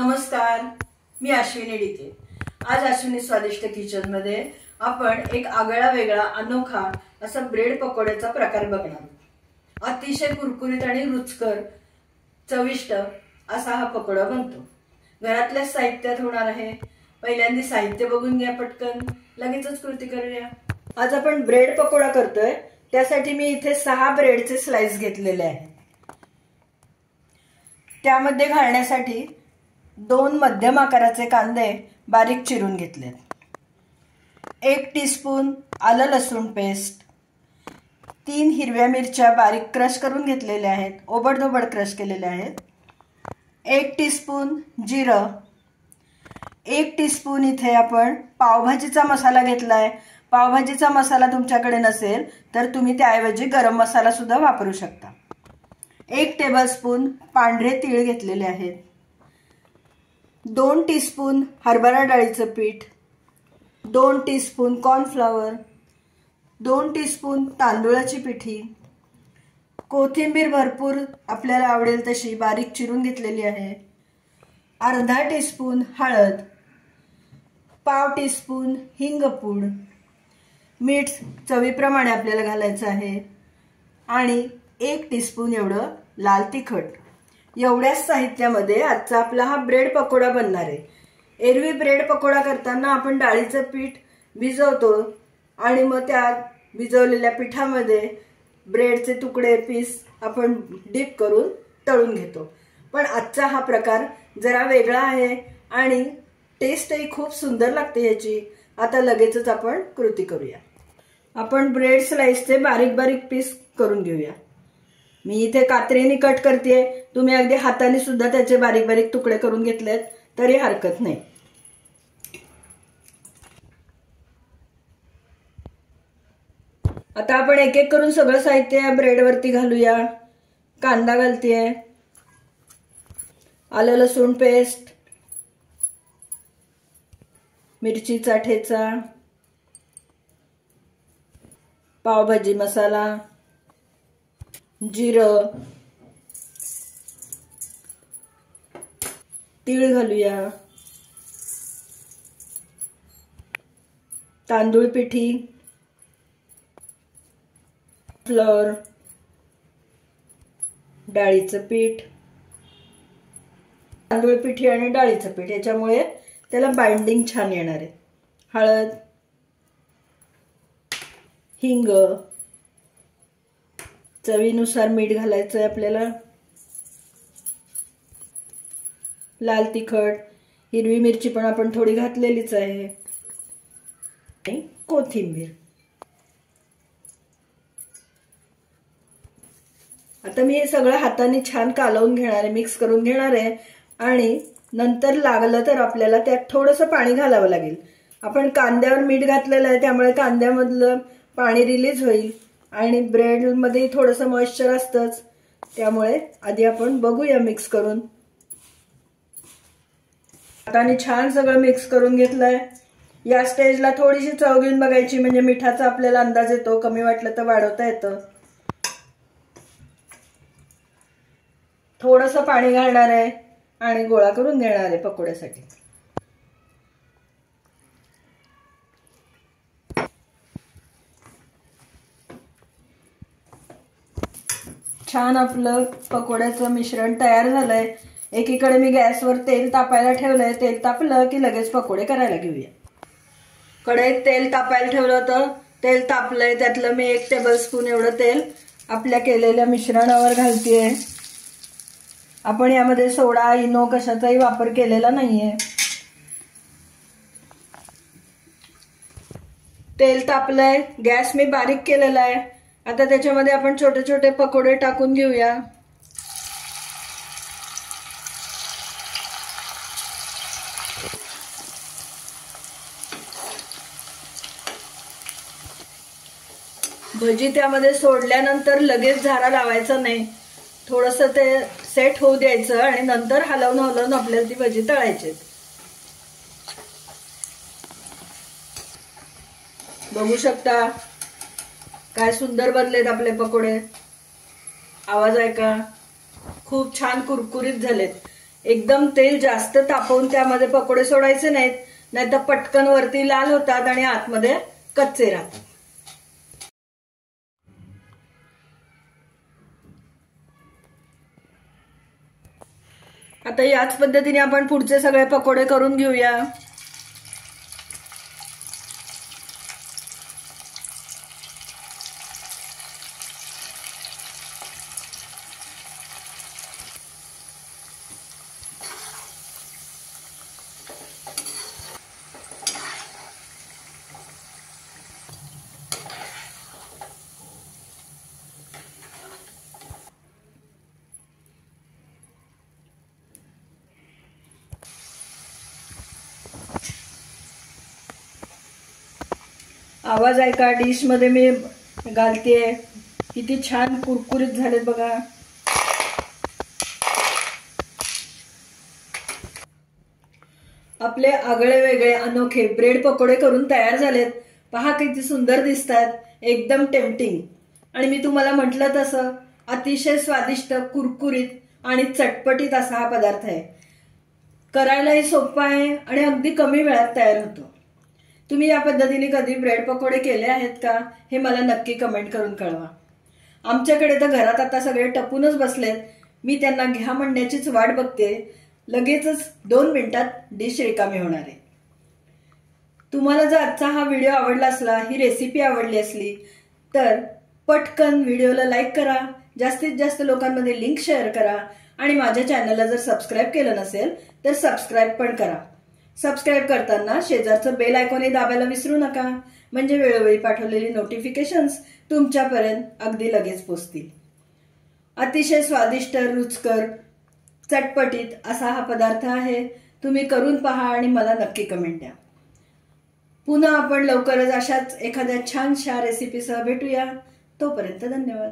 नमस्कार, मी अश्विनी डिके। आज अश्विनी स्वादिष्ट किचन मध्ये आपण एक आगळा वेगळा अनोखा असा ब्रेड पकोड्याचा प्रकार बघणार आहोत। अतिशय कुरकुरीत आणि रुचकर चविष्ट असा हा पकोडा बनतो। घरातल्या साहित्यात होणार आहे। पहिल्यांदा साहित्य बघून घ्या पटकन, लगेचच कृती करूया। आज आपण ब्रेड पकोडा करतोय, त्यासाठी मी इथे 6 ब्रेडचे स्लाइस घेतलेले आहेत। त्यामध्ये घालण्यासाठी 2 मध्यम आकाराचे कांदे बारीक चिरून घेतले, 1 टीस्पून आलं लसूण पेस्ट, 3 हिरव्या मिरच्या बारीक क्रश करून घेतलेल्या आहेत, ओबडधोबड क्रश केलेल्या आहेत, 1 टीस्पून जिरं, 1 टीस्पून इथे आपण पावभाजीचा मसाला घेतलाय। पावभाजीचा मसाला तुमच्याकडे नसेल तर तुम्ही त्याऐवजी गरम मसाला सुद्धा वापरू शकता। 1 टेबलस्पून पांढरे तीळ घेतलेले आहेत, 2 टीस्पून हरभरा डाळीचं पीठ, 2 टीस्पून कॉर्नफ्लॉवर, 2 टीस्पून तांदूळाची पिठी, कोथिंबीर भरपूर आपल्याला आवडेल तशी बारीक चिरून घेतलेली आहे, अर्धा टीस्पून हळद, पाव टीस्पून हिंगपूड, मीठ चवीप्रमाणे आपल्याला घालायचं आहे आणि 1 टीस्पून एवढं लाल तिखट। एवढ्याच साहित्यामध्ये आजचा आपला हा ब्रेड पकोडा बनणार आहे। एरवी ब्रेड पकोडा करताना आपण डाळीचं पीठ भिजवतो आणि मग त्या भिजवलेल्या पिठामध्ये ब्रेडचे तुकडे पीस आपण डीप करून तळून घेतो, पण आजचा हा प्रकार जरा वेगळा आहे आणि टेस्टही खूप सुंदर लागते याची। आता लगेचच आपण कृती करूया। आपण ब्रेड स्लाइसचे बारीक बारीक पीस करून घेऊया। मी इथे कात्रीने कट करतेय, तुम्ही अगदी हाताने सुद्धा त्याचे बारीक बारीक तुकडे करून घेतलेत तरी हरकत नाही। आता आपण एक एक करून सगळं साहित्य ब्रेड वरती घालूया। कांदा घालतेय, आलं लसूण पेस्ट, मिरचीचा ठेचा, पावभाजी मसाला, जिरं, तीळ घालूया, तांदूळ पिठी, फ्लोर, डाळीचं पीठ, तांदूळ पिठी आणि डाळीचं पीठ याच्यामुळे त्याला बाइंडिंग छान येणार आहे, हळद, हिंग, चवीनुसार मीठ घालायचं आहे आपल्याला, लाल तिखट, हिरवी मिरची पण आपण थोडी घातलेलीच आहे आणि कोथिंबीर। आता मी हे सगळं हाताने छान कालवून घेणार आहे, मिक्स करून घेणार आहे आणि नंतर लागलं तर आपल्याला त्यात थोडंसं पाणी घालावं लागेल। आपण कांद्यावर मीठ घातलेलं आहे त्यामुळे कांद्यामधलं पाणी रिलीज होईल आणि ब्रेड मध्ये थोडंसं मॉइश्चर असतंच, त्यामुळे आधी आपण बघूया मिक्स करून। हाताने छान सगळं मिक्स करून घेतलंय। या स्टेजला थोडीशी चव घेऊन बघायची, म्हणजे मिठाचा आपल्याला अंदाज येतो, कमी वाटलं तर वाढवता येतं। थोडंसं पाणी घालणार आहे आणि गोळा करून घेणार आहे पकोड्यासाठी। छान आपलं पकोड्याचं मिश्रण तयार झालंय। एकीकडे मी गॅसवर तेल तापायला ठेवलंय, तेल तापलं की लगेच पकोडे करायला घेऊया। कढईत तेल तापायला ठेवलं होतं, तेल तापलंय, त्यातलं मी 1 टेबलस्पून एवढं तेल आपल्या केलेल्या मिश्रणावर घालतेय। आपण यामध्ये सोडा इनो कशाचाही वापर केलेला नाहीये। तेल तापलंय, गॅस मी बारीक केलेला आहे। आता त्याच्यामध्ये आपण छोटे छोटे पकोडे टाकून घेऊया। भजी त्यामध्ये सोडल्यानंतर लगेच झारा लावायचा नाही, थोडंसं ते सेट होऊ द्यायचं आणि नंतर हलवून हलवून आपल्याला ती भजी तळायची। बघू शकता काय सुंदर बनलेत आपले पकोडे। आवाज आहे का? खूप छान कुरकुरीत झालेत। एकदम तेल जास्त तापवून त्यामध्ये पकोडे सोडायचे नाहीत, नाहीतर पटकन वरती लाल होतात आणि आतमध्ये कच्चे राहतात. आता याच पद्धतीने आपण पुढचे सगळे पकोडे करून घेऊया. आवाज ऐका, डिश मध्ये मी घालतेय. किती छान कुरकुरीत झालेत बघा. आपले आगळे वेगळे अनोखे ब्रेड पकोडे करून तयार झालेत. पहा किती सुंदर दिसतात, एकदम टेम्पटिंग. आणि मी तुम्हाला म्हटलं तसं अतिशय स्वादिष्ट, कुरकुरीत आणि चटपटीत असा हा पदार्थ आहे. करायलाही सोपा आहे आणि अगदी कमी वेळात तयार होतो. तुम्ही या पद्धतीने कधी ब्रेड पकोडे केले आहेत का, हे मला नक्की कमेंट करून कळवा. आमच्याकडे तर घरात आता सगळे टपूनच बसलेत. मी त्यांना घ्या म्हणण्याचीच वाट बघते. लगेचच 2 मिनिटात डिश रिकामी होणार आहे. तुम्हाला जर आजचा हा व्हिडिओ आवडला असला, ही रेसिपी आवडली असली, तर पटकन व्हिडिओला लाईक करा, जास्तीत जास्त लोकांमध्ये लिंक शेअर करा आणि माझ्या चॅनलला जर सबस्क्राईब केलं नसेल तर सबस्क्राईब पण करा. सबस्क्राईब करताना शेजारचं बेल आयकॉन दाबायला विसरू नका, म्हणजे वेळोवेळी पाठवलेली नोटिफिकेशन्स तुमच्यापर्यंत अगदी लगेच पोहोचतील. अतिशय स्वादिष्ट, रुचकर, चटपटीत असा हा पदार्थ आहे. तुम्ही करून पहा आणि मला नक्की कमेंट द्या. पुन्हा आपण लवकरच अशाच एखाद्या छानशा रेसिपीसह भेटूया. तोपर्यंत धन्यवाद.